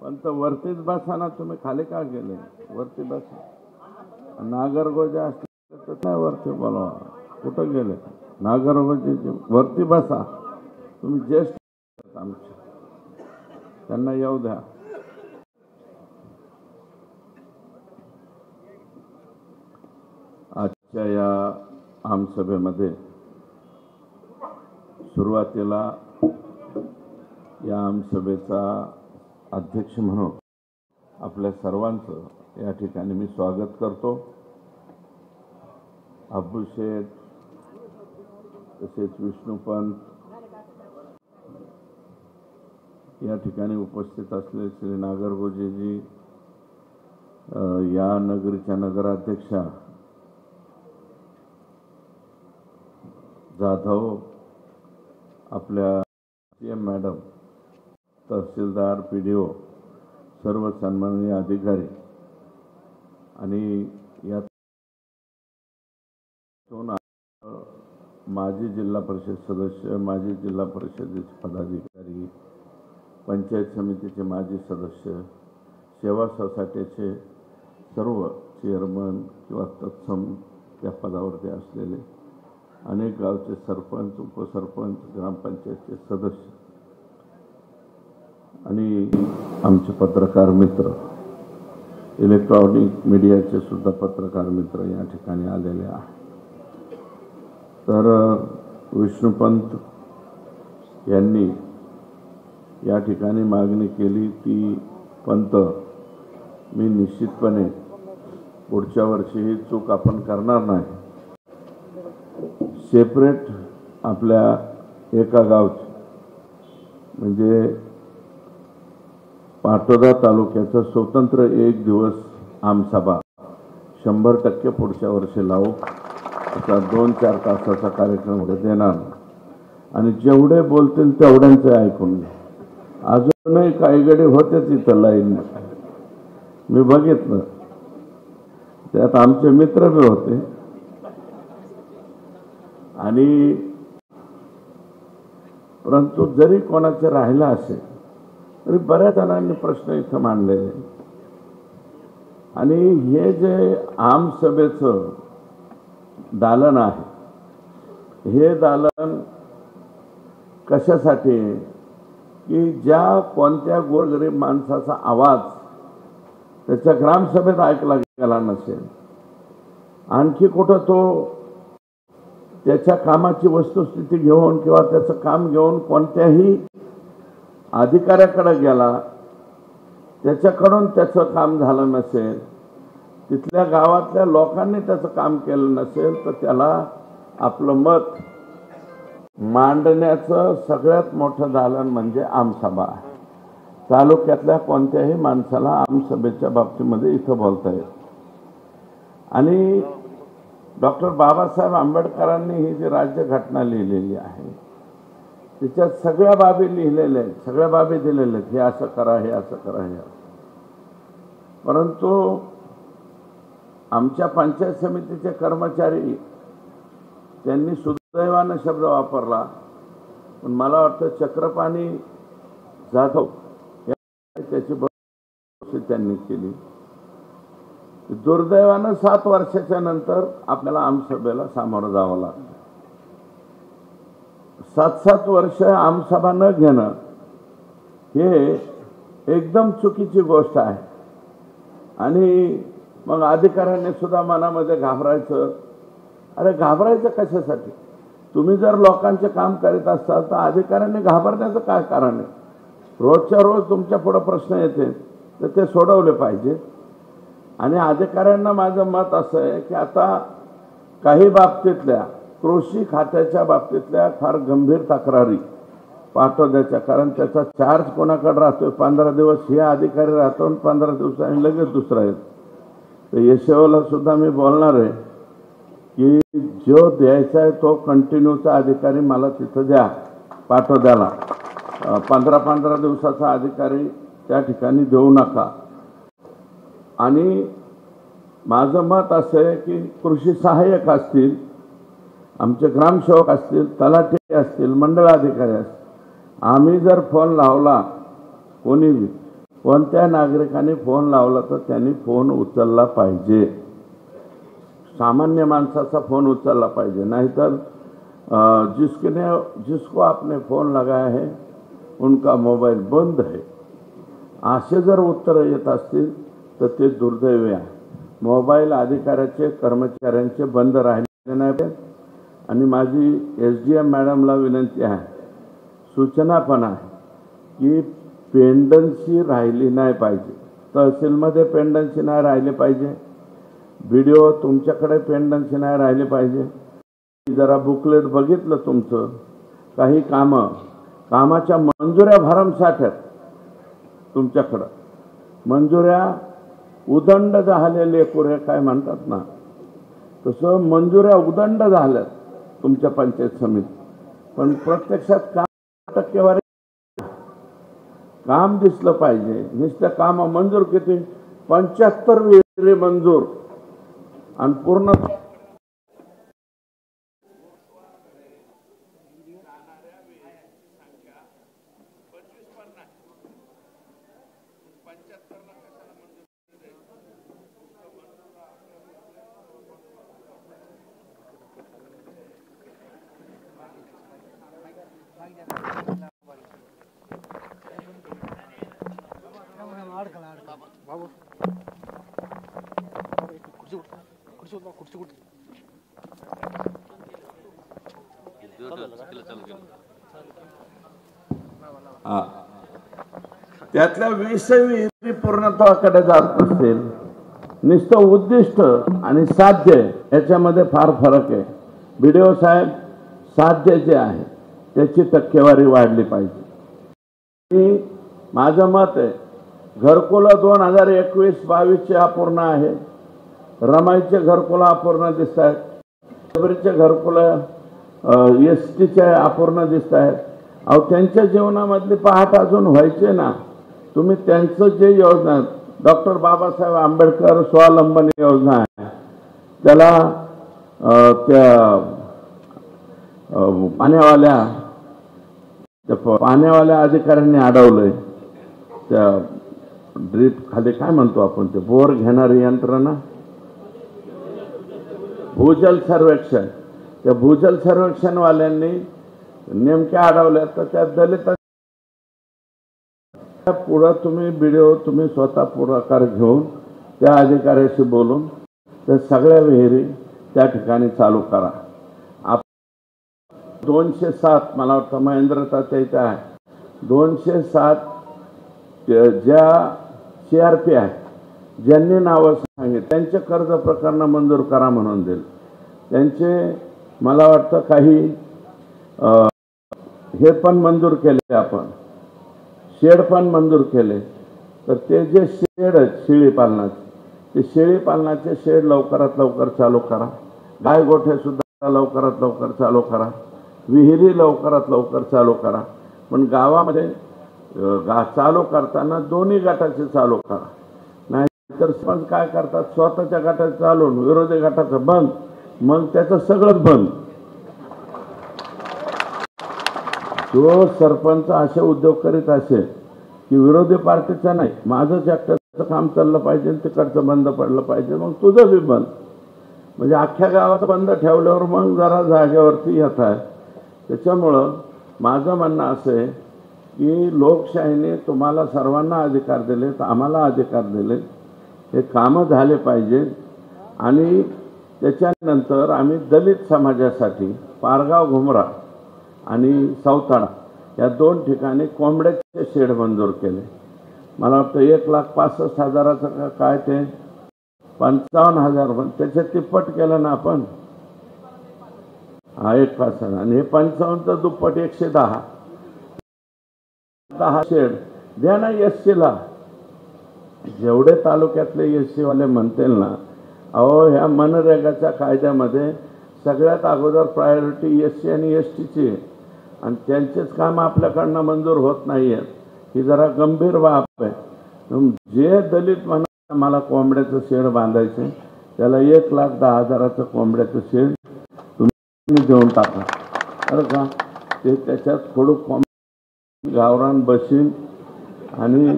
पण तो वरतीच बसा ना, तुम्ही खाली का गेले? वरती बसा. नागरगोजे असले तर नाही वरती बोलवा. कुठं गेले नागरगोजे? वरती बसा. तुम्ही ज्येष्ठ आमचे, त्यांना येऊ द्या. आजच्या या आमसभेमध्ये सुरुवातीला या आमसभेचा अध्यक्ष म्हणून आपल्या सर्वांचं या ठिकाणी मी स्वागत करतो. अब्बू शेठ, तसेच विष्णुपंत, या ठिकाणी उपस्थित असलेले श्री नागरगोजेजी, या नगरीच्या नगराध्यक्षा जाधव, आपल्या मॅडम, तहसीलदार, PDO, सर्व सन्माननीय अधिकारी आणि यात माजी जिल्हा परिषद सदस्य, माजी जिल्हा परिषदेचे पदाधिकारी, पंचायत समितीचे माजी सदस्य, सेवा सोसायटीचे सर्व चेअरमन किंवा तत्सम त्या पदावरती असलेले अनेक गावचे सरपंच, उपसरपंच, ग्रामपंचायतचे सदस्य आणि आमचे पत्रकार मित्र, इलेक्ट्रॉनिक मीडियाचे सुद्धा पत्रकार मित्र या ठिकाणी आलेले आहेत. तर विष्णुपंत यांनी या ठिकाणी मागणी केली ती, पंत, मी निश्चितपणे पुढच्या वर्षी ही चूक आपण करणार नाही. सेपरेट आपल्या एका गावची म्हणजे पाटोदा तालुक्याचं स्वतंत्र एक दिवस आमसभा 100% पुढच्या वर्षी लावू. असा 2-4 तासाचा कार्यक्रम देणार आणि जेवढे बोलतील तेवढ्यांचे ऐकून घ्या. अजूनही काही गडे होते तिथं लाईन, मी बघितलं, त्यात आमचे मित्र बी होते आणि परंतु जरी कोणाचे राहिलं असेल तरी बऱ्याच जणांनी प्रश्न इथं मांडलेले. आणि हे जे आमसभेचं दालन आहे, हे दालन कशासाठी आहे की ज्या कोणत्या गोरगरीब माणसाचा आवाज त्याच्या ग्रामसभेत ऐकला गेला नसेल, आणखी कुठं तो त्याच्या कामाची वस्तुस्थिती घेऊन किंवा त्याचं काम घेऊन कोणत्याही अधिकाऱ्याकडे गेला, त्याच्याकडून त्याचं काम झालं नसेल, तिथल्या गावातल्या लोकांनी त्याचं काम केलं नसेल, तर त्याला आपलं मत मांडण्याचं सगळ्यात मोठं दालन म्हणजे आमसभा आहे. तालुक्यातल्या कोणत्याही माणसाला आमसभेच्या बाबतीमध्ये इथं बोलता येईल. आणि डॉक्टर बाबासाहेब आंबेडकरांनी ही जी राज्यघटना लिहिलेली आहे त्याच्यात सगळ्या बाबी लिहिलेल्या आहेत, सगळ्या बाबी दिलेल्या आहेत, हे असं करा, हे असं करा, हे असं. परंतु आमच्या पंचायत समितीचे कर्मचारी त्यांनी सुदैवानं शब्द वापरला, पण मला वाटतं चक्रपाणी जाधव त्याची बरोबर त्यांनी केली. दुर्दैवानं 7 वर्षाच्या नंतर आपल्याला आमसभेला सामोरं जावं लागतं. 7-7 वर्ष आमसभा न घेणं हे एकदम चुकीची गोष्ट आहे. आणि मग अधिकाऱ्यांनी सुद्धा मनामध्ये घाबरायचं. अरे घाबरायचं कशासाठी? तुम्ही जर लोकांचे काम करीत असाल तर अधिकाऱ्यांनी घाबरण्याचं काय कारण आहे? रोजच्या रोज तुमच्या पुढे प्रश्न येते तर ते सोडवले पाहिजे. आणि अधिकाऱ्यांना माझं मत असं आहे की आता काही बाबतीतल्या कृषी खात्याच्या बाबतीतल्या फार गंभीर तक्रारी पाठवण्याच्या, कारण त्याचा चार्ज कोणाकडे राहतोय, 15 दिवस हे अधिकारी राहतो आणि 15 दिवसांनी लगेच दुसरा येतो. तर यशवला सुद्धा मी बोलणार आहे की जो द्यायचा आहे तो कंटिन्यूचा अधिकारी मला तिथं द्या, पाठवद्याला. 15 दिवसाचा अधिकारी त्या ठिकाणी देऊ नका. आणि माझं मत असं आहे की कृषी सहाय्यक असतील, आमचे ग्रामसेवक असतील, तलाठी असतील, मंडळ अधिकारी असतील, आम्ही जर फोन लावला कोणत्या नागरिकाने फोन लावला तर त्यांनी फोन उचलला पाहिजे, सामान्य माणसाचा फोन उचलला पाहिजे, नाहीतर जिसको आपने फोन लगाया है उनका मोबाईल बंद है, असे जर उत्तर येत असतील तर ते दुर्दैवी आहे. मोबाईल अधिकाऱ्याचे कर्मचाऱ्यांचे बंद राहिले नाही. आणि माझी SDM मॅडमला विनंती आहे, सूचना पण आहे की पेंडन्सी राहिली नाही पाहिजे. तहसीलमध्ये पेंडन्सी नाही राहिली पाहिजे, व्हिडिओ तुमच्याकडे पेंडन्सी नाही राहिली पाहिजे. जरा बुकलेट बघितलं तुमचं, काही कामाच्या मंजुऱ्या भरमसाठ आहेत तुमच्याकडं. मंजुऱ्या उदंड झालेले लेकुरे काय म्हणतात ना, तसं मंजुऱ्या उदंड झाल्यात तुमच्या पंचायत समिती. पण प्रत्यक्षात टक्केवारी काम दिसलं पाहिजे. नुसतं काम मंजूर किती, 75 विहिरी मंजूर आणि पूर्ण त्यातल्या 20 विहिरी पूर्णत्वाकडे जात नसतील. नुसतं उद्दिष्ट आणि साध्य याच्यामध्ये फार फरक आहे. BDO साहेब, साध्य जे आहे त्याची टक्केवारी वाढली पाहिजे. माझं मत आहे, घरकुलं 2021-22 अपूर्ण आहे. रमाईचे घरकुलं अपूर्ण दिसत आहेत, शबरीचे घरकुलं STचे अपूर्ण दिसत आहेत. अहो, त्यांच्या जीवनामधली पहाट अजून व्हायचे ना. तुम्ही त्यांचं जे योजना डॉक्टर बाबासाहेब आंबेडकर स्वावलंबन योजना आहे, त्याला त्या पाण्यावाल्या अधिकाऱ्यांनी अडवलंय. त्या ड्रीप खाली काय म्हणतो आपण, ते बोर घेणारी यंत्रणा, भूजल सर्वेक्षण, त्या भूजल सर्वेक्षणवाल्यांनी नेमक्या अडवल्या. तर त्या दलित पुढं तुम्ही BDO तुम्ही स्वतः पुढाकार घेऊन त्या अधिकाऱ्याशी बोलून त्या सगळ्या विहिरी त्या ठिकाणी चालू करा. 207 मला वाटतं महेंद्रताच्या इथे आहे, 207 ज्या CRP आहे, ज्यांनी नावं सांगितली त्यांचे कर्ज प्रकरण मंजूर करा म्हणून दिले. त्यांचे मला वाटतं काही हे पण मंजूर केले, आपण शेड पण मंजूर केले. तर ते जे शेड आहेत शेळी पालनाचे, ते शेळी पालनाचे शेड लवकरात लवकर चालू करा. गाय गोठे सुद्धा लवकरात लवकर चालू करा. विहिरी लवकरात लवकर चालू करा. पण गावामध्ये चालू करताना दोन्ही गटाचे चालू करा. नाहीतर सरपंच काय करतात, स्वतःच्या गटाचं चालून विरोधी गटाचं बंद, मग त्याचं सगळंच बंद. जो सरपंच असे उद्योग करीत असेल की विरोधी पार्टीचा नाही, माझंच एकट्याचं काम चाललं पाहिजे, तिकडचं बंद पडलं पाहिजे, मग तुझं बी बंद. म्हणजे अख्ख्या गावात बंद ठेवल्यावर मग जरा जागेवरती येत आहे. त्याच्यामुळं माझं म्हणणं असं आहे की लोकशाहीने तुम्हाला सर्वांना अधिकार दिले, तर आम्हाला अधिकार दिले, हे कामं झाले पाहिजे. आणि त्याच्यानंतर आम्ही दलित समाजासाठी पारगाव घुमरा आणि सौताळा या 2 ठिकाणी कोंबड्याचे शेड मंजूर केले. मला वाटतं 1,65,000 काय ते 55,000, पण त्याच्या तिप्पट केलं ना आपण. हा 1,65,000 आणि हे 55 दुप्पट 110 शेड द्या ना SCला. जेवढे तालुक्यातले SC वाले म्हणतील ना, अहो ह्या मनरेगाच्या कायद्यामध्ये सगळ्यात अगोदर प्रायोरिटी SC आणि STची, आणि त्यांचेच काम आपल्याकडनं मंजूर होत नाही आहे. ही जरा गंभीर बाब आहे. जे दलित म्हणा मला कोंबड्याचं शेड बांधायचं, त्याला 1,10,000 कोंबड्याचं शेड तुम्ही देऊन टाका बरं का. ते त्याच्यात थोडं गावरान बसीन आणि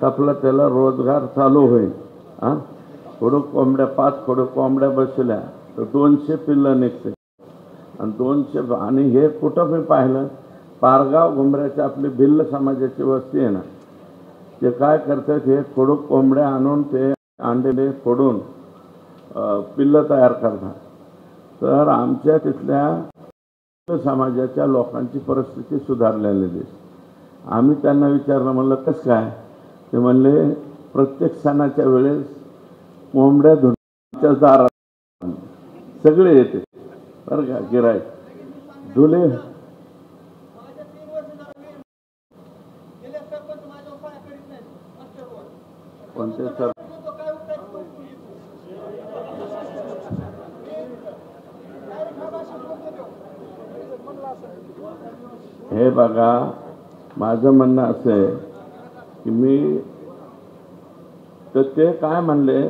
टपला त्याला रोजगार चालू होईल. हां, खडूक कोंबड्या 5 खडूक कोंबड्या बसल्या तर 200 पिल्लं निघते आणि 200 आणि हे कुठं मी पाहिलं, पारगाव घुमऱ्याची आपली भिल्ल समाजाची वस्ती आहे ना, ते काय करतात, हे खडूक कोंबड्या आणून ते अंडे फोडून पिल्लं तयार करतात. तर आमच्या तिथल्या समाजाच्या लोकांची परिस्थिती सुधारलेली दिसते. आम्ही त्यांना विचारलं, म्हणलं कसं काय? ते म्हणले प्रत्येक सणाच्या वेळेस कोंबड्या धुण्याच्या दारात सगळे येते बरं का, गिराईक धुले. कोणते सर? हे बघा, माझं म्हणणं असं आहे की मी तर ते काय म्हणले,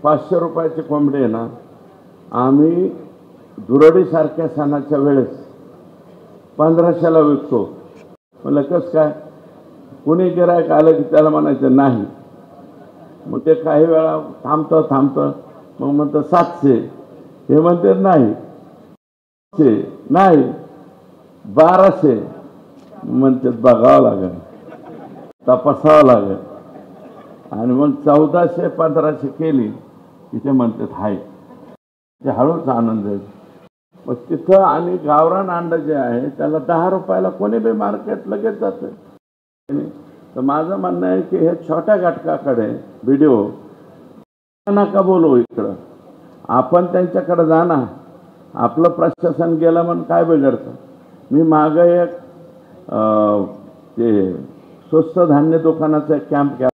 500 रुपयाचे कोंबडे ना आम्ही धुरडीसारख्या सणाच्या वेळेस 1500ला विकतो. म्हणलं कसं काय? कुणी गिरायक आलं की त्याला म्हणायचं नाही. मग ते काही वेळा थांबतं मग म्हणतं 700. हे म्हणते नाही 1200. म्हणते बघावं लागेल, तपासावं लागेल. आणि मग 1400-1500 केली की ते म्हणतात हाय. ते हळूच आनंद आहे. मग तिथं आणि गावरान अंड जे आहे त्याला 10 रुपयाला कोणी बी मार्केट लगेच जातं. तर माझं म्हणणं आहे की हे छोट्या घटकाकडे व्हिडिओ नका बोलू. इकडं आपण त्यांच्याकडे जा ना. आपलं प्रशासन गेलं म्हणून काय बिघडतं? मी मागं एक ते स्वस्त धान्य दुकानाचा एक कॅम्प केला.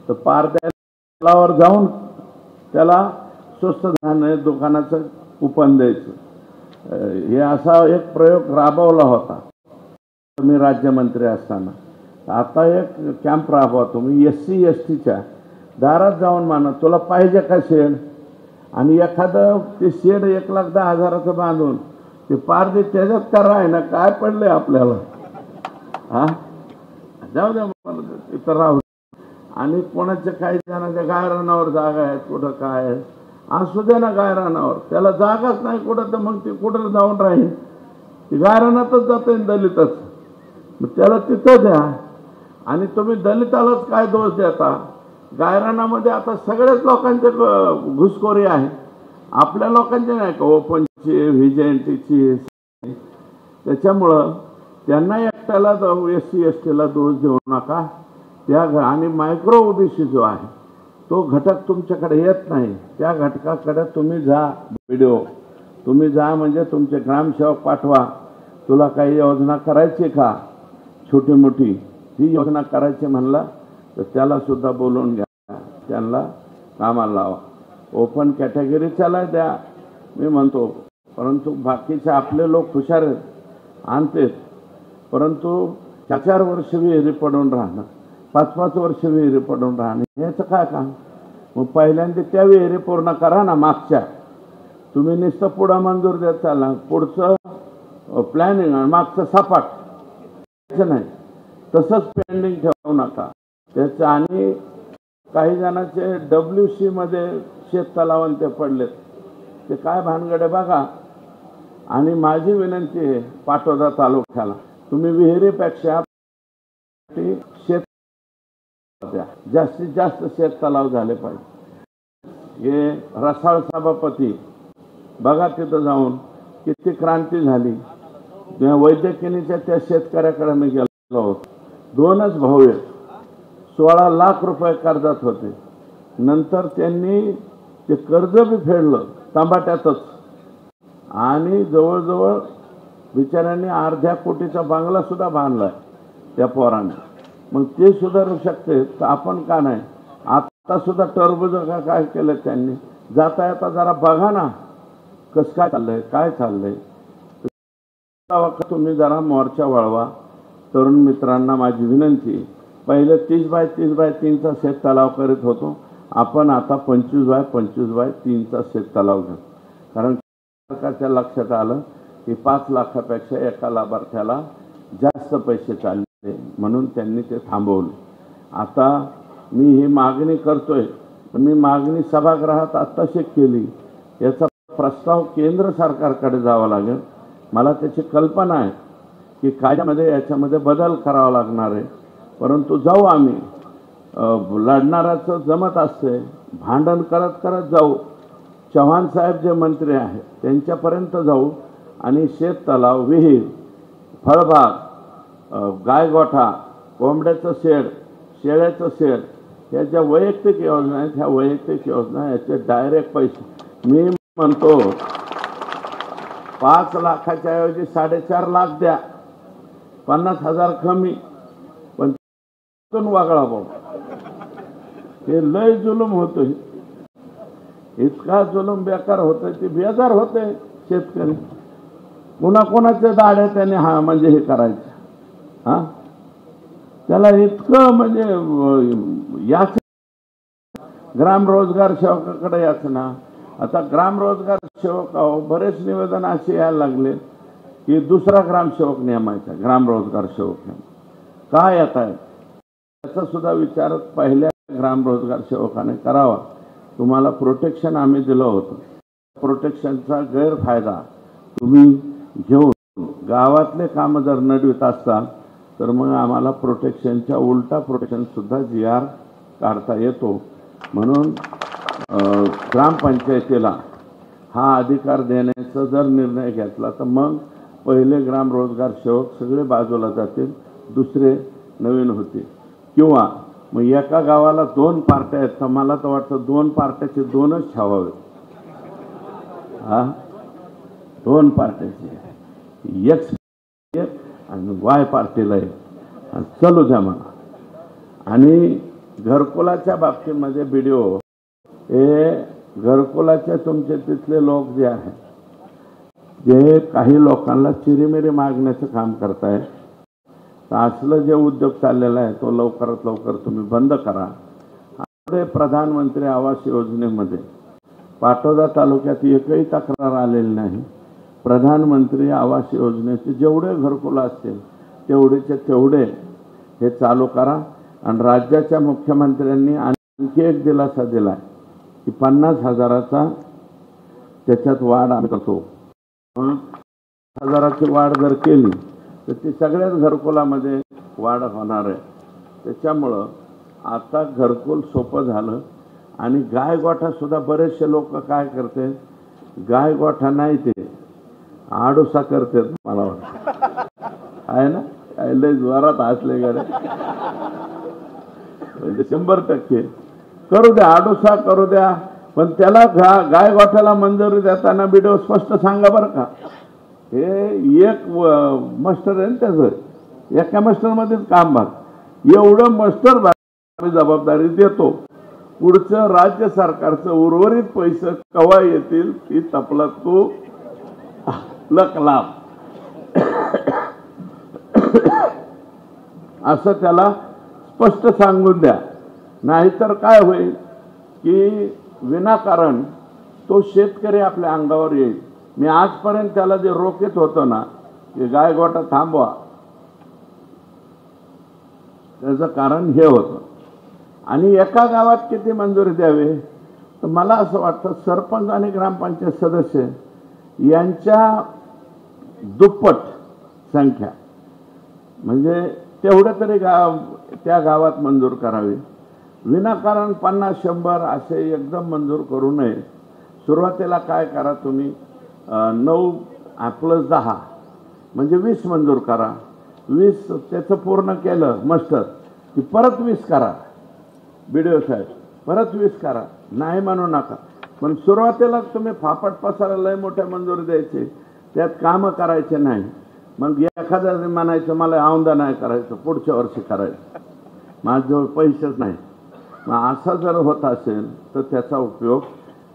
तर पारद्यावर जाऊन त्याला स्वस्त धान्य दुकानाचं कुपन द्यायचं. हे असा एक प्रयोग राबवला होता मी राज्यमंत्री असताना. आता एक कॅम्प राबवतो मी SC STच्या दारात जाऊन म्हणा तुला पाहिजे का शेड, आणि एखादं ते शेड 1,10,000चं बांधून ते पारदे त्याच्यात करा आहे ना, काय पडलंय आपल्याला? हा, जाऊ द्या इथं राहू. आणि कोणाच्या काही जणांच्या गायरानावर जागा आहेत, कुठं काय आहे असू दे ना गायरानावर. त्याला जागाच नाही कुठं, तर मग ते कुठं जाऊन राहील? ती गायरानातच जाते दलितच. मग त्याला तिथं द्या. आणि तुम्ही दलितालाच काय दोष देता? गायरानामध्ये आता सगळ्याच लोकांचे घुसखोरी आहे. आपल्या लोकांचे नाही का, ओपनची व्हिजेंटीची. त्याच्यामुळं त्यांना एकट्याला SC STला दोष देऊ नका. त्या आणि मायक्रो OBC जो आहे तो घटक तुमच्याकडे येत नाही. त्या घटकाकडे तुम्ही जा. व्हिडिओ तुम्ही जा म्हणजे तुमचे ग्रामसेवक पाठवा. तुला काही योजना करायची का छोटी मोठी? ही योजना करायची म्हणला तर त्याला सुद्धा बोलवून घ्या, त्यांना कामाला लावा. ओपन कॅटेगरीच्याला द्या मी म्हणतो, परंतु बाकीचे आपले लोक हुशार आहेत, आणतेत. परंतु 4 वर्ष विहिरी पडून राहणं, 5-5 वर्ष विहिरी पडून राहणं याचं काय काम? मग पहिल्यांदा त्या विहिरी पूर्ण करा ना. मागच्या तुम्ही नुसतं पुढं मंजूर देत चालला, पुढचं प्लॅनिंग आणि मागचं सपाट नाही. तसंच पेंडिंग ठेवू नका त्याचं. आणि काही जणांचे WC मध्ये शेततलाव ते पडलेत, ते काय भानगडे बघा. आणि माझी विनंती आहे पाटोदा तालुक्याला, तुम्ही विहिरीपेक्षा शेत जास्तीत जास्त शेततलाव झाले पाहिजे. हे रसाळ सभापती बघा, तिथं जाऊन किती क्रांती झाली. वैद्यकीनीच्या त्या शेतकऱ्याकडे मी गेलो होतो. 2च भाऊ आहेत, 16 लाख रुपये कर्जात होते. नंतर त्यांनी ते कर्ज बी फेडलं तंबाट्यातच. आणि जवळजवळ बिचाऱ्यांनी अर्ध्या कोटीचा बंगला सुद्धा बांधलाय त्या पोरांनी. मग ते सुधारू शकते तर आपण का नाही? आता सुद्धा टरबूज काय केलं त्यांनी. जाता येता जरा बघा ना कसं काय चाललंय, काय चाललंय. तुम्ही जरा मोर्चा वळवा. तरुण मित्रांना माझी विनंती, पहिले 30x30x3चा शेततलाव करीत होतो आपण, आता 25x25x3चा शेततलाव घेऊ. कारण सरकारच्या लक्षात आलं की 5 लाखापेक्षा एका लाभार्थ्याला जास्त पैसे चालले, म्हणून त्यांनी ते थांबवलं. आता मी ही मागणी करतोय, पण मी मागणी सभागृहात आत्ताशी केली, याचा प्रस्ताव केंद्र सरकारकडे जावा लागेल. मला त्याची कल्पना आहे की कायद्यामध्ये याच्यामध्ये बदल करावा लागणार आहे, परंतु जाऊ आम्ही. लढणाऱ्याचं जमत असते, भांडण करत करत जाऊ. चव्हाण साहेब जे मंत्री आहेत त्यांच्यापर्यंत जाऊ आणि शेत तलाव, विहीर, फळबाग, गायगोठा, कोंबड्याचं शेड, शेळ्याचं शेड, ह्या ज्या वैयक्तिक योजना आहेत, ह्या वैयक्तिक योजना याचे डायरेक्ट पैसे मी म्हणतो 5 लाखाच्या ऐवजी 4.5 लाख द्या, 50,000 कमी, पण वागळा भाऊ. हे लय जुलूम होतोय, इतका जुलूम बेकार होतोय, ते बेजार होते शेतकरी. कोणाकोणाचे दाढे त्याने म्हणजे हे करायचे, त्याला इतकं म्हणजे याच ग्राम रोजगार सेवकाकडे याच ना. आता ग्राम रोजगार सेवक बरेच निवेदन असे यायला लागले की दुसरा ग्रामसेवक नेमायचा, ग्राम रोजगार सेवक का येत आहे त्याचा सुद्धा विचार पहिल्या ग्राम रोजगार सेवकाने करावा. तुम्हाला प्रोटेक्शन आम्ही दिलं होतं, प्रोटेक्शनचा गैरफायदा तुम्ही घेऊन गावातले कामं जर नडवित असताल तर मग आम्हाला प्रोटेक्शनच्या उलटा प्रोटेक्शन सुद्धा GR काढता येतो. म्हणून ग्रामपंचायतीला हा अधिकार देण्याचा जर निर्णय घेतला तर मग पहिले ग्राम रोजगार सेवक सगळे बाजूला जातील, दुसरे नवीन होतील. किंवा मग एका गावाला 2 पार्ट्या आहेत तर मला तर वाटतं 2 पार्ट्याचे 2च ठेवावे. 2 पार्ट्याचे X आणि Y पार्टीला चलू द्या मला. आणि घरकुलाच्या बाबतीमध्ये BDO हे घरकुलाचे तुमचे तिथले लोक जे आहेत, जे काही लोकांना चिरीमिरी मागण्याचं काम करतायत, तर असलं जे उद्योग चाललेला आहे तो लवकरात लवकर तुम्ही बंद करा. पुढे प्रधानमंत्री आवास योजनेमध्ये पाटोदा तालुक्यात एकही तक्रार आलेली नाही. प्रधानमंत्री आवास योजनेचे जेवढे घरकुल असतील तेवढेचे तेवढे हे चालू करा. आणि राज्याच्या मुख्यमंत्र्यांनी आणखी एक दिलासा दिला की 50,000चा त्याच्यात वाढ आम्ही करतो. 50,000ची वाढ जर केली तर ती सगळ्याच घरकुलामध्ये वाढ होणार आहे. त्याच्यामुळं आता घरकुल सोपं झालं. आणि गायगोठा सुद्धा बरेचसे लोक काय करते, गायगोठा नाही ते आडोसा करते. मला वाटतं आहे ना, लय जोरात हसले गाड्या, म्हणजे 100% करू द्या, आडोसा करू द्या, पण त्याला गायगोठ्याला मंजुरी देताना BDO स्पष्ट सांगा बरं का. हे एक मास्टर आहे त्याचं, एका मास्टरमध्येच काम भाग, एवढं मास्टर आम्ही जबाबदारी देतो. पुढचं राज्य सरकारचं उर्वरित पैसे कवा येतील ती तपला तू लक लाभ असं त्याला स्पष्ट सांगून द्या. नाहीतर काय होईल की विनाकारण तो शेतकरी आपल्या अंगावर येईल. मी आजपर्यंत त्याला जे रोखत होतो ना की गायगोठा थांबवा, त्याचं कारण हे होतं. आणि एका गावात किती मंजुरी द्यावी, तर मला असं वाटतं सरपंच आणि ग्रामपंचायत सदस्य यांच्या दुप्पट संख्या, म्हणजे तेवढं तरी त्या गावात मंजूर करावी. विनाकारण 50-100 असे एकदम मंजूर करू नये. सुरुवातीला काय करा तुम्ही, 9 + 10 म्हणजे 20 मंजूर करा. 20 त्याचं पूर्ण केलं मास्टर की परत 20 करा. BDO साहेब परत 20 करा, नाही म्हणू नका. पण सुरुवातीला तुम्ही फापट पसारा लय मोठ्या मंजुरी द्यायचे, त्यात कामं करायचे नाही. मग एखाद्या म्हणायचं मला औंदा नाही करायचं, पुढच्या वर्षी करायचं, माझ्याजवळ पैसेच नाही. मग असं जर होत असेल तर त्याचा उपयोग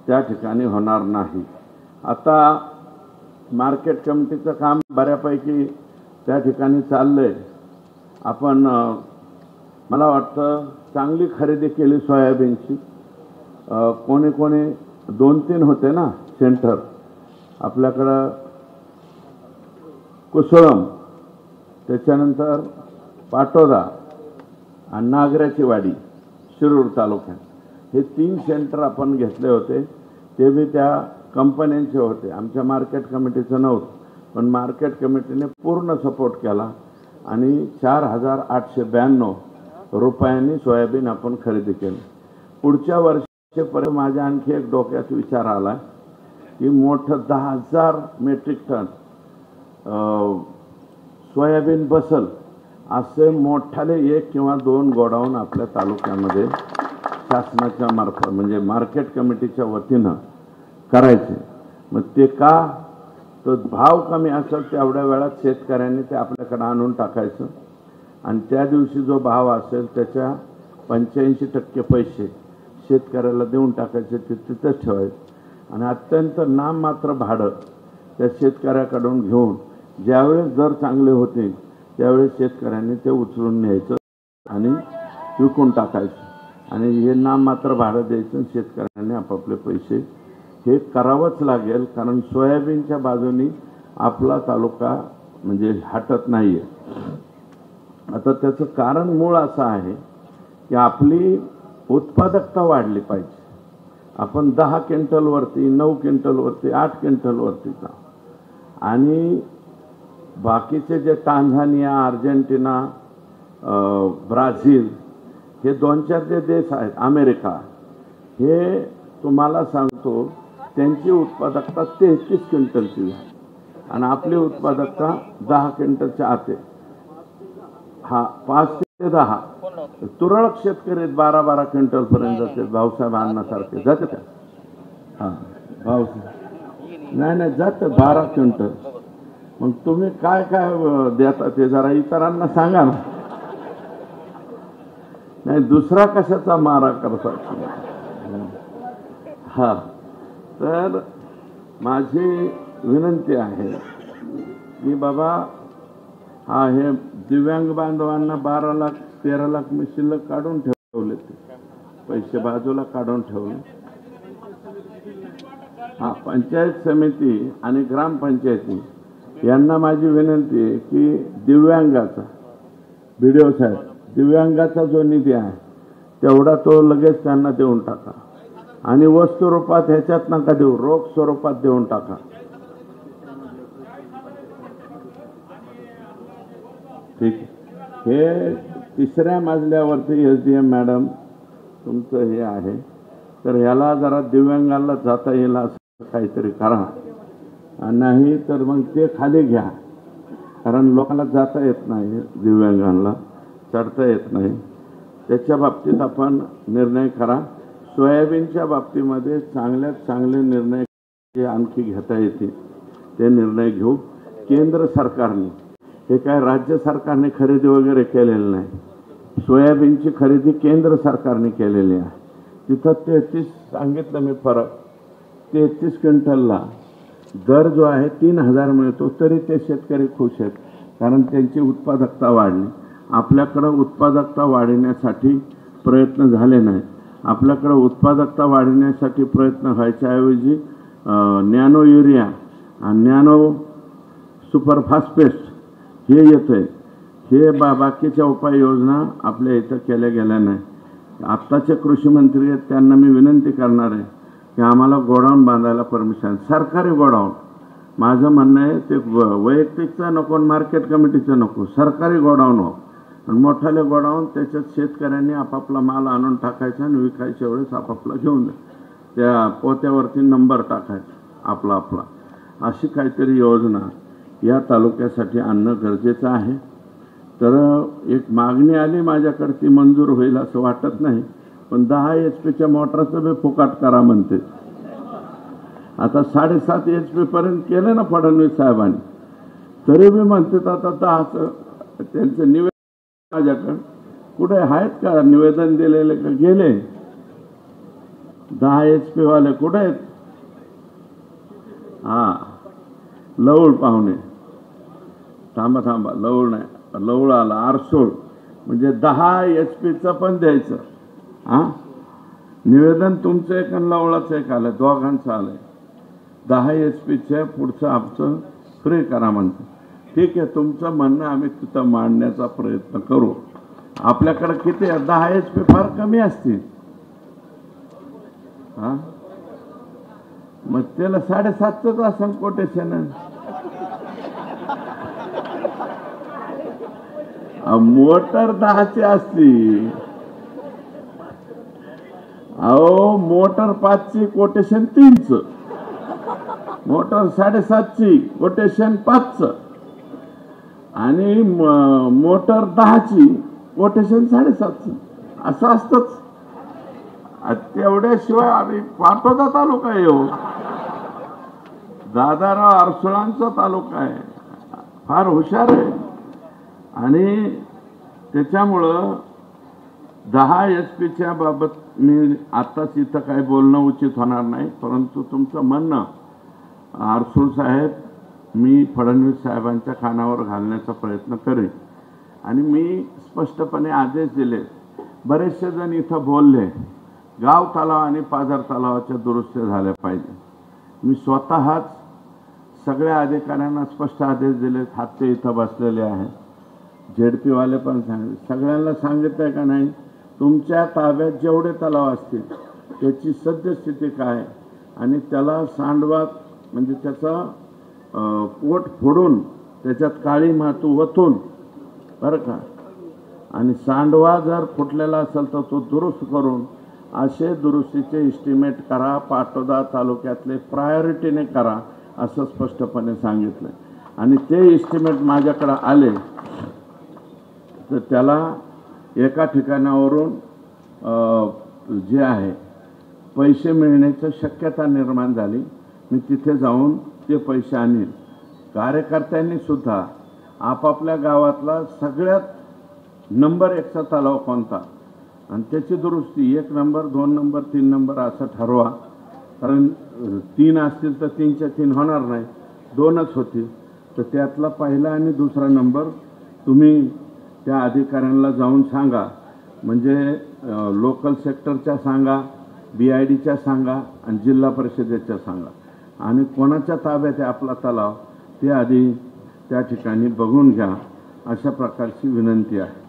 त्या ठिकाणी होणार नाही. आता मार्केट कमिटीचं काम बऱ्यापैकी त्या ठिकाणी चाललंय. आपण मला वाटतं चांगली खरेदी केली सोयाबीनची. कोणी कोणी 2-3 होते ना सेंटर आपल्याकडं, कुसळम, त्याच्यानंतर पाटोदा आणि नागराची वाडी शिरूर तालुक्यात, हे 3 सेंटर आपण घेतले होते. ते बी त्या कंपन्यांचे होते, आमच्या मार्केट कमिटीचं नव्हतं. पण मार्केट कमिटीने पूर्ण सपोर्ट केला आणि 4,892 रुपयांनी सोयाबीन आपण खरेदी केली. पुढच्या वर्षीपर्यंत माझ्या आणखी एक डोक्यात विचार आला की मोठं 10,000 मेट्रिक टन सोयाबीन बसल असे मोठाले 1 किंवा 2 गोडाऊन आपल्या तालुक्यामध्ये शासनाच्या मार्फत म्हणजे मार्केट कमिटीच्या वतीनं करायचे. मग ते का, तो भाव कमी असेल तेवढ्या वेळात शेतकऱ्यांनी ते आपल्याकडे आणून टाकायचं आणि त्या दिवशी जो भाव असेल त्याच्या 85% पैसे शेतकऱ्याला देऊन टाकायचे, ते तिथंच ठेवायचं आणि अत्यंत नाममात्र भाडं त्या शेतकऱ्याकडून घेऊन ज्यावेळेस दर चांगले होते त्यावेळेस शेतकऱ्यांनी ते उचलून न्यायचं आणि विकून टाकायचं आणि हे नाममात्र भाडं द्यायचं. शेतकऱ्यांनी आपापले पैसे हे करावंच लागेल, कारण सोयाबीनच्या बाजूनी आपला तालुका म्हणजे हटत नाही आहे. आता त्याचं कारण मूळ असं आहे की आपली उत्पादकता वाढली पाहिजे. आपण 10 क्विंटलवरती, 9 क्विंटलवरती, 8 क्विंटलवरती जा आणि बाकीचे जे टांझानिया, अर्जेंटिना, ब्राझील हे 2-4 जे देश आहेत, अमेरिका, हे तुम्हाला सांगतो त्यांची उत्पादकता 33 क्विंटलची आहे आणि आपली उत्पादकता 10 क्विंटलच्या आत आहे. हा 5 ते 10 तुरळक शेतकरी 12-12 क्विंटलपर्यंत जाते. भाऊसाहेब अण्णासारखे जाते का? हां, भाऊसाहेब नाही जातं 12 क्विंटल. मग तुम्ही काय काय देता ते जरा इतरांना सांगा ना. नाही दुसरा कशाचा मारा करतात. हा, तर माझी विनंती आहे की बाबा हा हे दिव्यांग बांधवांना 12 लाख 13 लाख मी शिल्लक काढून ठेवले, ते पैसे बाजूला काढून ठेवले. हा, पंचायत समिती आणि ग्रामपंचायती यांना माझी विनंती आहे की दिव्यांगाचा BDO साहेब दिव्यांगाचा जो निधी आहे तेवढा तो लगेच त्यांना देऊन टाका आणि वस्तू रूपात ह्याच्यात नका देऊ, रोख स्वरूपात देऊन टाका. ठीक. हे 3ऱ्या मजल्यावरती SDM मॅडम तुमचं हे आहे, तर ह्याला जरा दिव्यांगाला जाता येईल असं काहीतरी करा. नाही तर मग ते खाली घ्या, कारण लोकांना जाता येत नाही, दिव्यांगांना चढता येत नाही. त्याच्या बाबतीत आपण निर्णय करा. सोयाबीनच्या बाबतीमध्ये चांगल्यात चांगले निर्णय आणखी घेता येतील ते निर्णय घेऊ. केंद्र सरकारने हे काय राज्य सरकारने खरेदी वगैरे केलेलं नाही, सोयाबीनची खरेदी केंद्र सरकारने केलेली आहे. तिथं 33 सांगितलं मी फरक, 33 क्विंटलला दर जो आहे 3,000 मिळतो, तरी ते शेतकरी खुश आहेत कारण त्यांची उत्पादकता वाढली. आपल्याकडं उत्पादकता वाढवण्यासाठी प्रयत्न झाले नाहीत. आपल्याकडं उत्पादकता वाढवण्यासाठी प्रयत्न व्हायच्याऐवजी नॅनो युरिया आणि नॅनो सुपर फॉस्फेट हे येतं आहे. हे बाकीच्या उपाययोजना आपल्या इथं केल्या गेल्या नाही. आत्ताचे कृषी मंत्री आहेत त्यांना मी विनंती करणार आहे की आम्हाला गोडाऊन बांधायला परमिशन, सरकारी गोडाऊन. माझं म्हणणं आहे ते वैयक्तिकचं नको, मार्केट कमिटीचं नको, सरकारी गोडाऊन हो आणि मोठाले गोडाऊन. त्याच्यात शेतकऱ्यांनी आपापला माल आणून टाकायचा आणि विकायच्या वेळेस आपापला घेऊन त्या पोत्यावरती नंबर टाकायचा आपला आपला. अशी काहीतरी योजना या तालुक्यासाठी आणणं गरजेचं आहे. तर एक मागणी आली माझ्याकडे, ती मंजूर होईल असं वाटत नाही, पण 10 HP मोटरचं बी फुकाट करा म्हणते. आता 7.5 HP पर्यंत केलं ना फडणवीस साहेबांनी, तरी बी म्हणते आता 10चं. त्यांचं निवेदन माझ्याकडे कुठे आहेत का, निवेदन दिलेले का गेले? 10 HP वाले कुठे आहेत? हां, लवळ पाहुणे, थांबा लवळ नाही, लवळ आला, आरसूळ, म्हणजे 10 HPचं पण द्यायचं. हां, निवेदन तुमचं एक आणि लवळाचं एक आलं, दोघांचं आलंय. 10 HPचं पुढचं आमचं फ्री करा म्हणतं. ठीक आहे, तुमचं म्हणणं आम्ही तिथं मांडण्याचा प्रयत्न करू. आपल्याकडे किती 10 HP फार कमी असतील. हा, मग त्याला 7.5च असं कोटेशन. मोटर 10ची असती. अहो मोटर 5ची कोटेशन 3च, मोटर 7.5ची कोटेशन 5च आणि मोटर 10ची कोटेशन 7.5च असं असतंच. तेवढ्याशिवाय आम्ही पाटोदा तालुका आहे हो, दादाराव आरसुळांचा तालुका आहे, फार हुशार आहे. आणि त्याच्यामुळं 10 HP बाबत मी आत्ताच इथं काही बोलणं उचित होणार नाही, परंतु तुमचं म्हणणं आरसूळ साहेब मी फडणवीस साहेबांच्या कानावर घालण्याचा प्रयत्न करेन. आणि मी स्पष्टपणे आदेश दिले. बरेचसे जण इथं बोलले गाव तलाव आणि पाझर तलावाच्या दुरुस्त्या झाल्या पाहिजे. मी स्वतःच सगळ्या अधिकाऱ्यांना स्पष्ट आदेश दिले. हाते इथं बसलेले आहेत, झेडपीवाले पण सगळ्यांना सांगितलं आहे का नाही, तुमच्या ताब्यात जेवढे तलाव असतील त्याची सद्यस्थिती काय आणि त्याला सांडवा म्हणजे त्याचा पोट फोडून त्याच्यात काळी माती ओतून बरं का, आणि सांडवा जर फुटलेला असेल तर तो दुरुस्त करून असे दुरुस्तीचे इस्टिमेट करा, पाटोदा तालुक्यातले प्रायोरिटीने करा असं स्पष्टपणे सांगितलं. आणि ते इस्टिमेट माझ्याकडे आले तर त्याला एका ठिकाणावरून जे आहे पैसे मिळण्याची शक्यता निर्माण झाली. मी तिथे जाऊन ते पैसे आणीन. कार्यकर्त्यांनी सुद्धा आपापल्या गावातला सगळ्यात नंबर 1चा तलाव कोणता आणि त्याची दुरुस्ती 1 नंबर 2 नंबर 3 नंबर असं ठरवा. कारण 3 असतील तर 3च्या 3 होणार नाही, 2च होतील. तर त्यातला पहिला आणि दुसरा नंबर तुम्ही त्या अधिकाऱ्यांना जाऊन सांगा. म्हणजे लोकल सेक्टरच्या सांगा, BIDच्या सांगा आणि जिल्हा परिषदेच्या सांगा. आणि कोणाच्या ताब्यात आहे आपला तलाव ते आधी त्या ठिकाणी बघून घ्या, अशा प्रकारची विनंती आहे.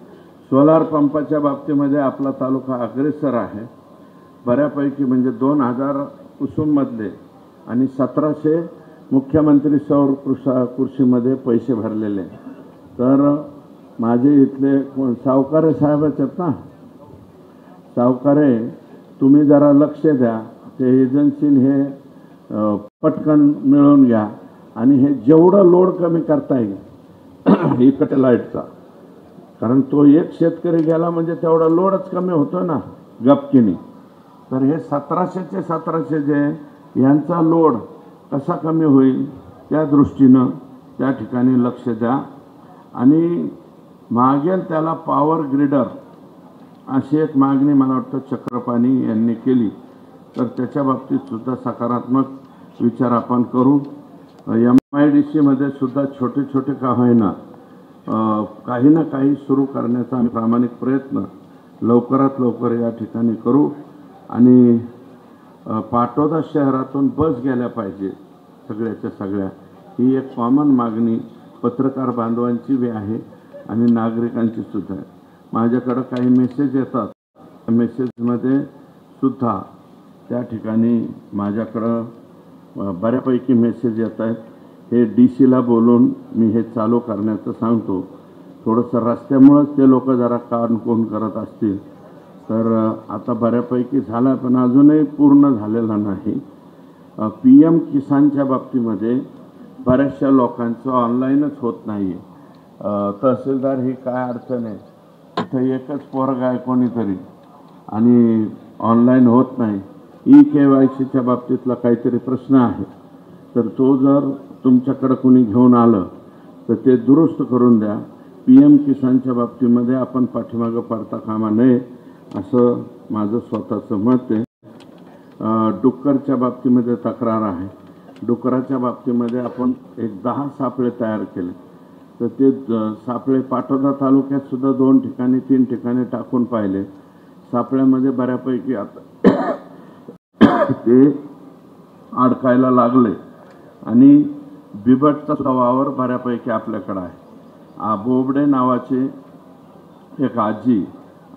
सोलार पंपाच्या बाबतीमध्ये आपला तालुका अग्रेसर आहे बऱ्यापैकी. म्हणजे 2000 कुसुममधले आणि 1700 मुख्यमंत्री सौर कृषीमध्ये पैसे भरलेले. तर माझे इथले सावकारे साहेबच आहेत ना, सावकारे तुम्ही जरा लक्ष द्या. ते एजन्सीने हे पटकन मिळवून घ्या आणि हे जेवढं लोड कमी करता येईल इकडे लाईटचा, कारण तो एक शेतकरी गेला म्हणजे तेवढा लोडच कमी होतो ना गपकिनी. तर हे 1700 जे यांचा लोड कसा कमी होईल त्या दृष्टीनं त्या ठिकाणी लक्ष द्या. आणि मागेल त्याला पॉवर ग्रिडर अशी एक मागणी मला वाटतं चक्रपाणी यांनी केली. तर त्याच्या बाबतीत सुद्धा सकारात्मक विचार आपण करू. MIDCमध्ये सुद्धा छोटे छोटे का होईना काही ना काही सुरू करण्याचा आम्ही प्रामाणिक प्रयत्न लवकरात लवकर या ठिकाणी करू. आणि पाटोदा शहरातून बस गेल्या पाहिजे सगळ्याच्या सगळ्या, ही एक कॉमन मागणी पत्रकार बांधवांची बी आहे आणि नागरिकांची सुद्धा आहे. माझ्याकडं काही मेसेज येतात, मेसेजमध्ये सुद्धा त्या ठिकाणी माझ्याकडं बऱ्यापैकी मेसेज येत आहेत. हे DCला बोलून मी हे चालू करण्याचं सांगतो. थोडंसं रस्त्यामुळंच ते लोक जरा कानकोन करत असतील. तर आता बऱ्यापैकी झाला पण अजूनही पूर्ण झालेला नाही. PM किसानच्या बाबतीमध्ये बऱ्याचशा लोकांचं ऑनलाईनच होत नाही आहे. तहसीलदार ही काय अडचण आहे, इथं एकच पोरगा आहे कोणीतरी आणि ऑनलाईन होत नाही. KYCच्या बाबतीतला काहीतरी प्रश्न आहे, तर तो जर तुमच्याकडं कोणी घेऊन आलं तर ते दुरुस्त करून द्या. PM किसानच्या बाबतीमध्ये आपण पाठीमागं पडता कामा नये असं माझं स्वतःचं मत आहे. डुक्करच्या बाबतीमध्ये तक्रार आहे. डुकराच्या बाबतीमध्ये आपण एक 10 सापळे तयार केले. तर ते सापळे पाटोदा तालुक्यात सुद्धा 2 ठिकाणी 3 ठिकाणी टाकून पाहिले. सापळ्यामध्ये बऱ्यापैकी आता ते अडकायला लागले. आणि बिबटचा वावर बऱ्यापैकी आपल्याकडं आहे. बोबडे नावाचे एक आजी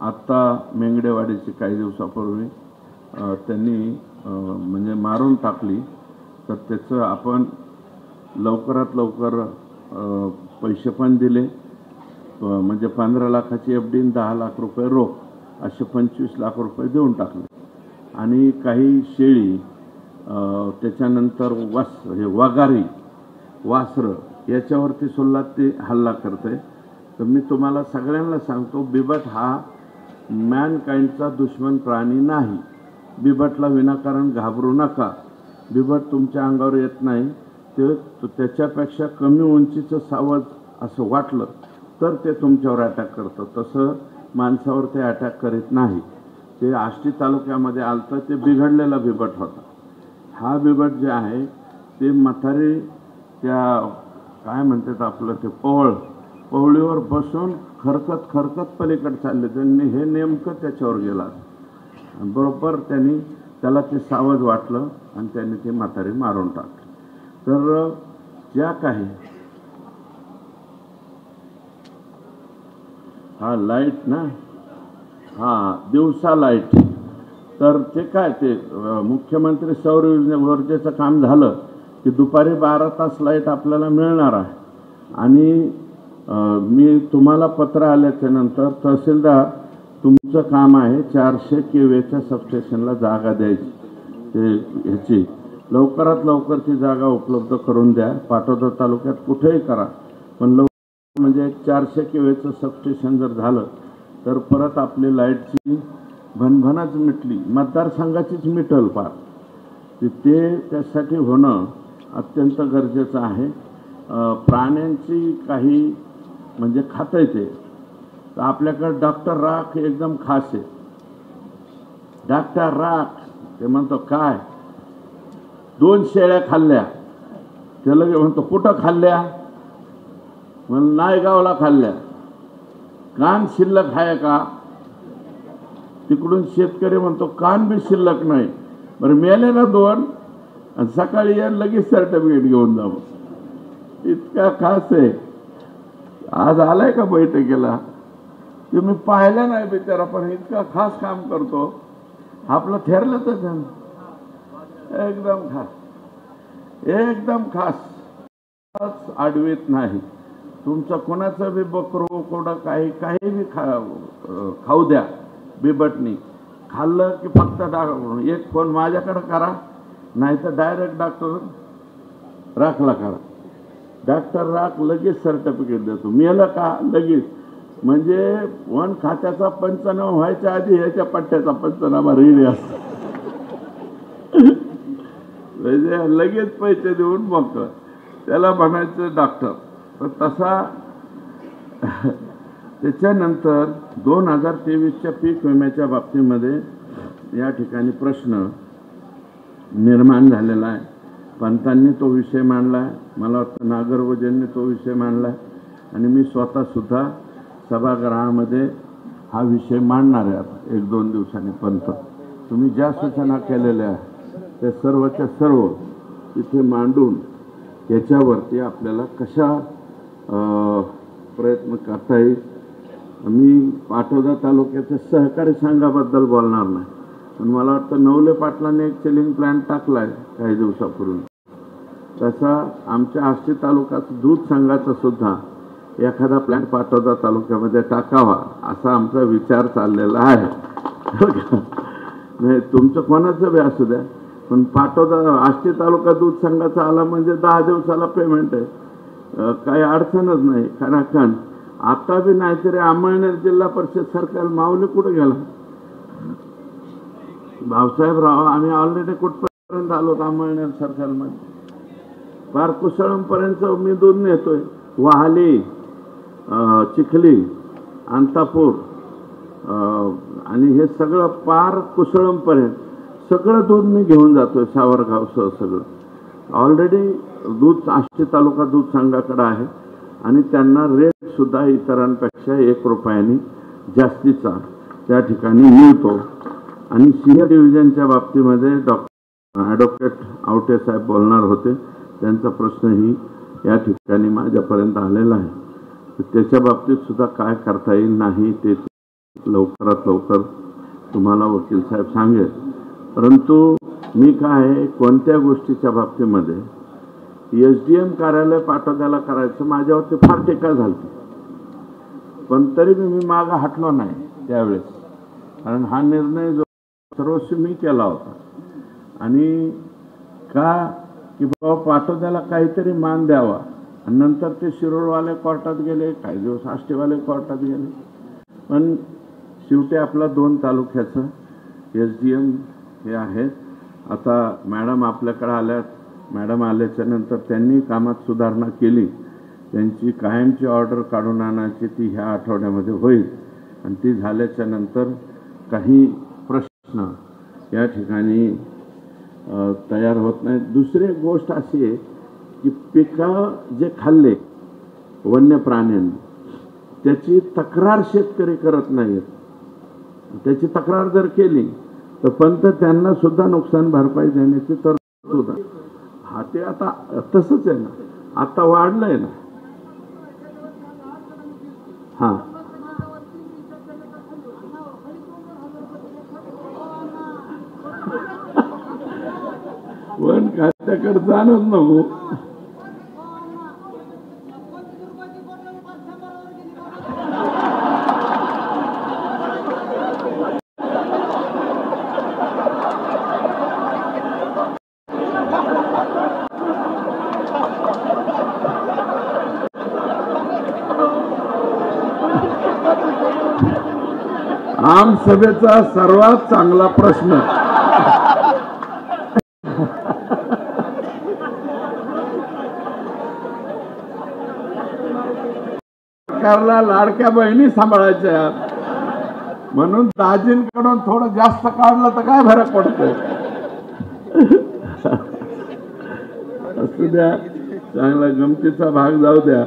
आत्ता मेंगडेवाडीची काही दिवसापूर्वी त्यांनी म्हणजे मारून टाकली, तर त्याचं आपण लवकरात लवकर पैसे पण दिले, म्हणजे 15 लाखाची FD 10 लाख रुपये रोख असे 25 लाख रुपये देऊन टाकले. आणि काही शेळी त्याच्यानंतर वगारी वासरं याच्यावरती सुद्धा ते हल्ला करते. तर मी तुम्हाला सगळ्यांना सांगतो, बिबट हा मॅनकाइंडचा दुश्मन प्राणी नाही. बिबटला विनाकारण घाबरू नका. बिबट तुमच्या अंगावर येत नाही, ते त्याच्यापेक्षा कमी उंचीचं सावज असं वाटलं तर ते तुमच्यावर अटॅक करतं. तसं माणसावर ते अटॅक करीत नाही. ते आष्टी तालुक्यामध्ये आलतं, ते बिघडलेला बिबट होता. हा बिबट जे आहे ते म्हातारी त्या काय म्हणतात आपलं ते पवळीवर बसून खरकत पलीकडे चालले. त्यांनी हे नेमकं त्याच्यावर गेला, बरोबर त्यांनी त्याला ते सावज वाटलं आणि त्यांनी ती म्हातारी मारून टाकली. तर ज्या काही हा लाईट ना, हा दिवसा लाईट, तर ते काय ते मुख्यमंत्री सौर ऊर्जेचं काम झालं की दुपारी 12 तास लाईट आपल्याला मिळणार आहे. आणि मी तुम्हाला पत्र आल्याच्या नंतर तहसीलदार तुमचं काम आहे 400 KVच्या सबस्टेशनला जागा द्यायची. ते ह्याची लवकरात लवकर ती जागा उपलब्ध करून द्या. पाटोदा तालुक्यात कुठेही करा, पण लवकर म्हणजे 400 KVचं सबस्टेशन जर झालं तर परत आपली लाईटची भनभनच मिटली, मतदारसंघाचीच मिटल फार. ते त्यासाठी होणं अत्यंत गरजेचं आहे. प्राण्यांची काही म्हणजे खातं येते, तर आपल्याकडे डॉक्टर राख एकदम खास आहे. डॉक्टर राख ते म्हणतो काय 2 शेळ्या खाल्ल्या, त्याला म्हणतो कुठं खाल्ल्या, म्हणून नायगावला खाल्ल्या. कान शिल्लक आहे का? तिकडून शेतकरी म्हणतो कान बी शिल्लक नाही. बरं मेले ना 2 आणि सकाळी या लगेच सर्टिफिकेट घेऊन जावं. इतका खास आहे. आज आलाय का बैठकीला? तुम्ही पाहिलं नाही बिचारा, पण इतका खास काम करतो. आपलं ठरलं तर एकदम खास, एकदम खास, आडवीत नाही. तुमचं कोणाचं बी बकरू कोणा काही बी खाऊ द्या. बिबटनी खाल्लं की फक्त एक फोन माझ्याकडे करा, नाही तर डायरेक्ट डॉक्टर राखला करा. डॉक्टर राख लगेच सर्टिफिकेट देतो. मेलं का लगेच, म्हणजे वन खात्याचा पंचनामा व्हायच्या आधी ह्याच्या पट्ट्याचा पंचनामा रेडी असतो. म्हणजे लगेच पैसे देऊन मग त्याला म्हणायचं डॉक्टर. तर तसा त्याच्यानंतर 2023च्या पीक विम्याच्या बाबतीमध्ये या ठिकाणी प्रश्न निर्माण झालेला आहे. पंतांनी तो विषय मांडला आहे, मला वाटतं नागरगोजेंनी तो विषय मांडला आहे, आणि मी स्वतःसुद्धा सभागृहामध्ये हा विषय मांडणार आहे आता 1-2 दिवसांनी. पंत तुम्ही ज्या सूचना केलेल्या त्या सर्वच्या सर्व तिथे मांडून याच्यावरती आपल्याला कशा प्रयत्न करता येईल. मी पाटोदा तालुक्याच्या सहकारी संघाबद्दल बोलणार नाही, पण मला वाटतं नवले पाटलांनी एक चिलिंग प्लॅन टाकला आहे काही दिवसापूर्वी. तसा आमच्या आष्टी तालुक्यात दूध संघाचा सुद्धा एखादा प्लॅन पाटोदा तालुक्यामध्ये टाकावा असा आमचा विचार चाललेला आहे. नाही तुमचं कोणाचं बी असू द्या, पण पाटोदा आष्टी तालुका दूध संघाचा आला म्हणजे 10 दिवसाला पेमेंट आहे, काही अडचणच नाही. कारण आता बी नाहीतरी अंमळनेर जिल्हा परिषद सरकार माऊली कुठे गेला? भाऊसाहेबराव आम्ही ऑलरेडी कुठपर्यंत आलो अंमळनेर सरकारमध्ये, फार कुसळमपर्यंत मी दूध नेतोय. वाहली, चिखली, अंतापूर आणि हे सगळं पार कुसळमपर्यंत सगळं दूध मी घेऊन जातोय. सावरगावसह सगळं ऑलरेडी दूध आष्टी तालुका दूध संघाकडे आहे, आणि त्यांना रेट सुद्धा इतरांपेक्षा 1 रुपयाने जास्तीचा त्या ठिकाणी मिळतो. आणि सिनियर डिव्हिजनच्या बाबतीमध्ये ॲडव्होकेट आवटे साहेब बोलणार होते, त्यांचा प्रश्नही या ठिकाणी माझ्यापर्यंत आलेला आहे. त्याच्या बाबतीत सुद्धा काय करता येईल नाही ते लवकरात लवकर तुम्हाला वकील साहेब सांगेल. परंतु मी काय कोणत्या गोष्टीच्या बाबतीमध्ये SDM कार्यालय पाटोद्याला करायचं माझ्यावरती फार टीका झाली, पण तरी मी मागं हटलो नाही त्यावेळेस, कारण हा निर्णय जो सर्वस्वी मी केला होता. आणि का की बाबा पाटोद्याला काहीतरी मान द्यावा. आणि नंतर ते शिरोळवाले कोर्टात गेले, काही दिवस आष्टीवाले कोर्टात गेले, पण शेवटी आपला 2 तालुक्याचं SDM हे आहेत. आता मॅडम आपल्याकडे आल्यात, मॅडम आल्याच्या नंतर त्यांनी कामात सुधारणा केली. त्यांची कायमची ऑर्डर काढून आणायची ती ह्या आठवड्यामध्ये होईल, आणि ती झाल्याच्या नंतर काही प्रश्न या ठिकाणी तयार होत नाहीत. दुसरी गोष्ट अशी आहे की पिकं जे खाल्ले वन्य प्राण्यांनी त्याची तक्रार शेतकरी करत नाहीत. त्याची तक्रार जर केली तर पंत त्यांना सुद्धा नुकसान भरपाई देण्याची तरतूद आहे. हा ते आता तसंच आहे ना, आता वाढलंय ना. हा वन खात्याकडे जाणच नको. आमसभेचा सर्वात चांगला प्रश्न सरकारला लाडक्या बहिणी सांभाळायच्या, म्हणून दाजींकडून थोडं जास्त काढलं तर काय फरक पडतोय. असू द्या, चांगला गमतीचा भाग जाऊ द्या.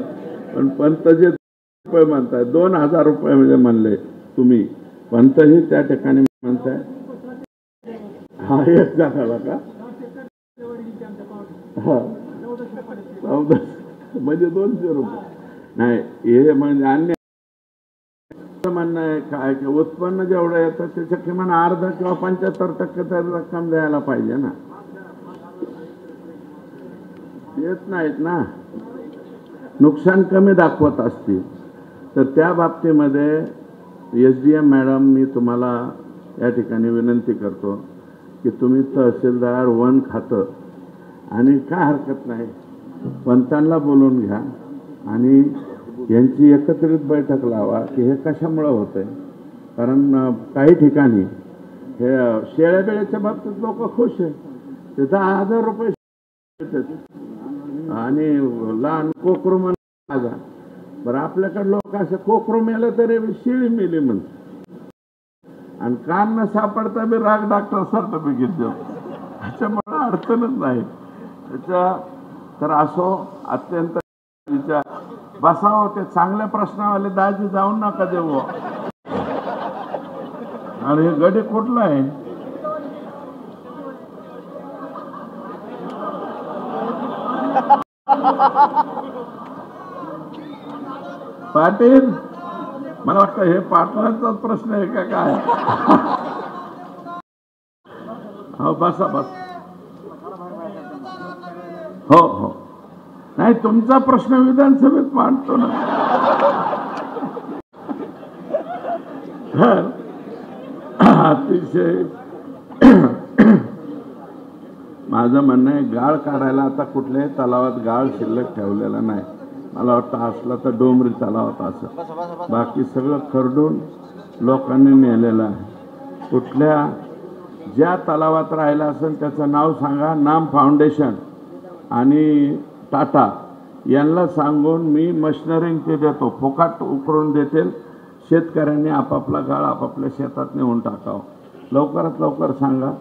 पण पंत जे रुपये म्हणताय 2000 रुपये म्हणजे म्हणले तुम्ही, पंतही त्या ठिकाणी म्हणताय हा एक झाला का? हा म्हणजे 200 रुपये नाही. हे म्हणजे अन्य म्हणणं आहे काय की उत्पन्न जेवढं येतं त्याच्या किमान अर्धा किंवा 75% तरी रक्कम द्यायला पाहिजे ना. येत नाहीत ना, नुकसान कमी दाखवत असतील तर त्या बाबतीमध्ये SDM मॅडम मी तुम्हाला या ठिकाणी विनंती करतो की तुम्ही तहसीलदार वन खातं आणि काय हरकत नाही पंतांना बोलून घ्या आणि यांची एकत्रित बैठक लावा की हे कशामुळं होतंय. कारण काही ठिकाणी हे शेळ्या बेळ्याच्या बाबतीत लोक खुश आहे, ते 10,000 रुपये आणि लहान कोकरू म्हणा. बरं आपल्याकडे लोक असे कोकरू मेलं तरी शेळी मेली म्हणतात, आणि कान न सापडता बी राग डॉक्टर सर्टिफिकेट देतो. त्याच्यामुळे अडचणच नाही त्याच्या. तर असो अत्यंत बसावं, ते चांगल्या प्रश्नावाले दाजी जाऊन नका देऊ. आणि हे गडी कुठला आहे? पाटील, मला वाटतं हे पाटलांचाच प्रश्न आहे का काय? हो बसा बस. हो हो, नाही तुमचा प्रश्न विधानसभेत मांडतो ना. अतिशय माझं म्हणणं आहे, गाळ काढायला आता कुठल्याही तलावात गाळ शिल्लक ठेवलेला नाही. मला वाटतं असला तर डोंबरी तलावात असं, बाकी सगळं खरडून लोकांनी नेलेलं आहे. कुठल्या ज्या तलावात राहिला असेल त्याचं नाव सांगा. नाम फाउंडेशन आणि टाटा यांना सांगून मी मशिनरिंग ते देतो, फुकाट उकरून देतील. शेतकऱ्यांनी आपापला गाळ आपापल्या शेतात नेऊन टाकावं. लवकरात लवकर सांगा.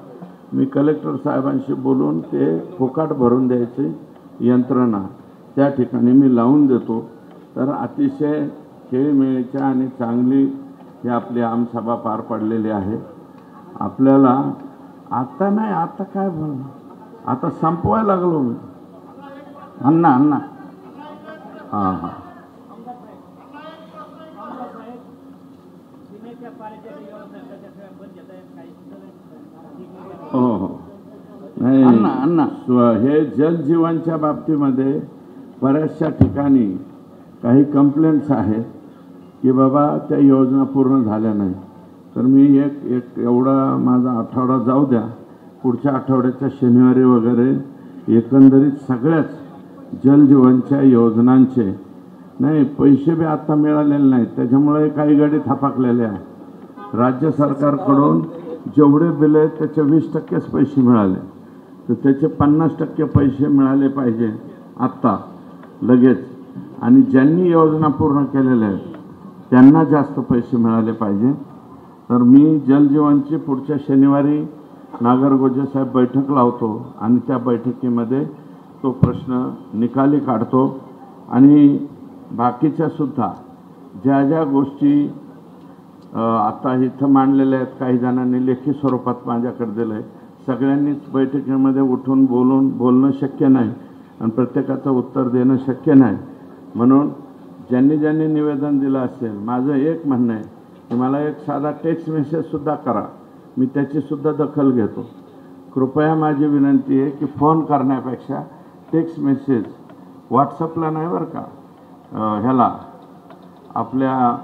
मी कलेक्टर साहेबांशी बोलून ते फुकाट भरून द्यायची यंत्रणा त्या ठिकाणी मी लावून देतो. तर अतिशय खेळमेळीच्या आणि चांगली ही आपली आमसभा पार पडलेली आहे. आपल्याला आता नाही, आता काय बोलणार, आता संपवायला लागलो मी. अण्णा हां हां हो हो नाही हे जल जीवनच्या बाबतीमध्ये बऱ्याचशा ठिकाणी काही कंप्लेंट्स आहेत की बाबा त्या योजना पूर्ण झाल्या नाही. तर मी एक एवढा माझा आठवडा जाऊ द्या, पुढच्या आठवड्याच्या शनिवारी वगैरे एकंदरीत सगळ्याच जल जीवनच्या योजनांचे नाही पैसे बी आता मिळालेले नाहीत, त्याच्यामुळे काही गाडी थापाकलेले आहे. राज्य सरकारकडून जेवढे बिल आहेत त्याचे 20%च पैसे मिळाले, तर त्याचे 50% पैसे मिळाले पाहिजे आत्ता लगेच. आणि ज्यांनी योजना पूर्ण केलेल्या आहेत त्यांना जास्त पैसे मिळाले पाहिजे. तर मी जलजीवनची पुढच्या शनिवारी नागरगोजे साहेब बैठक लावतो आणि त्या बैठकीमध्ये तो प्रश्न निकाली काढतो. आणि बाकीच्या सुद्धा ज्या ज्या गोष्टी आता इथं मांडलेल्या आहेत, काही जणांनी लेखी स्वरूपात माझ्याकडे दिलं आहे. सगळ्यांनीच बैठकीमध्ये उठून बोलणं शक्य नाही आणि प्रत्येकाचं उत्तर देणं शक्य नाही. म्हणून ज्यांनी ज्यांनी निवेदन दिलं असेल, माझं एक म्हणणं आहे की मला एक साधा टेक्स्ट मेसेजसुद्धा करा, मी त्याचीसुद्धा दखल घेतो. कृपया माझी विनंती आहे की फोन करण्यापेक्षा टेक्स्ट मेसेज व्हॉट्सअपला नाही बरं का, ह्याला आपल्या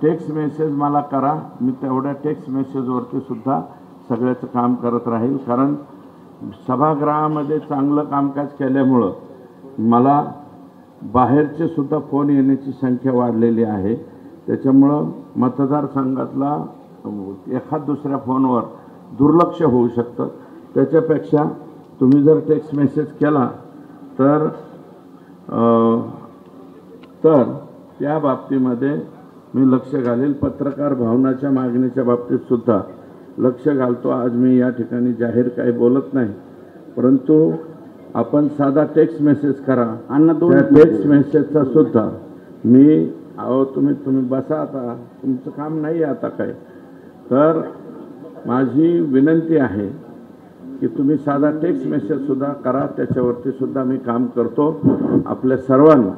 टेक्स्ट मेसेज मला करा. मी तेवढ्या टेक्स्ट मेसेजवरती सुद्धा सगळ्याचं काम करत राहील. कारण सभागृहामध्ये चांगलं कामकाज केल्यामुळं मला बाहेरचे सुद्धा फोन येण्याची संख्या वाढलेली आहे. त्याच्यामुळं मतदारसंघातला एखाद दुसऱ्या फोनवर दुर्लक्ष होऊ शकतं. त्याच्यापेक्षा तुम्ही जर टेक्स्ट मेसेज केला तर त्या बाबतीमध्ये मी लक्ष घालेल. पत्रकार भवनाच्या मागणीच्या बाबतीत सुद्धा लक्ष घालतो. आज मी या ठिकाणी जाहीर काही बोलत नाही, परंतु आपण साधा टेक्स्ट मेसेज करा. त्या टेक्स्ट मेसेजचा सुद्धा मी तुम्ही बसा, आता तुमचं काम नाही आता काय. तर माझी विनंती आहे की तुम्ही साधा टेक्स्ट मेसेज सुद्धा करा, त्याच्यावरती सुद्धा मी काम करतो. आपल्या सर्वांना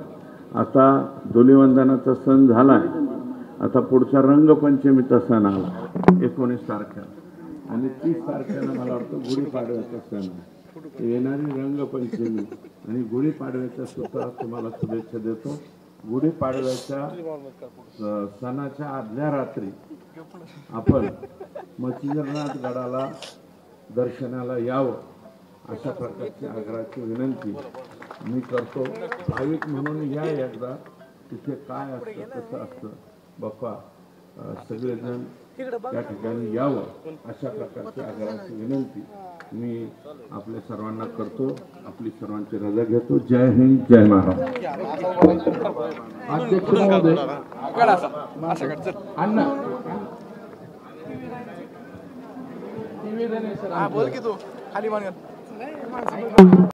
आता धुलीवंदनाचा सण झाला आहे, आता पुढचा रंगपंचमीचा सण आला 19 तारखेला आणि 30 तारखेला मला वाटतं गुढीपाडव्याचा सण आहे. येणारी रंगपंचमी आणि गुढीपाडव्याच्या सुद्धा तुम्हाला शुभेच्छा देतो. गुढीपाडव्याच्या सणाच्या आदल्या रात्री आपण मच्छिंद्रनाथ गडाला दर्शनाला यावं अशा प्रकारची आग्रहाची विनंती मी करतो. भाविक म्हणून या एकदा, तिथे काय असतं कसं असतं बाप्पा सगळेजण त्या ठिकाणी यावं अशा प्रकारची आग्रहाची विनंती मी आपल्या सर्वांना करतो. आपली सर्वांची रजा घेतो. जय हिंद, जय महाराष्ट्र. अध्यक्ष महोदय अण्णा बोल की तू खाली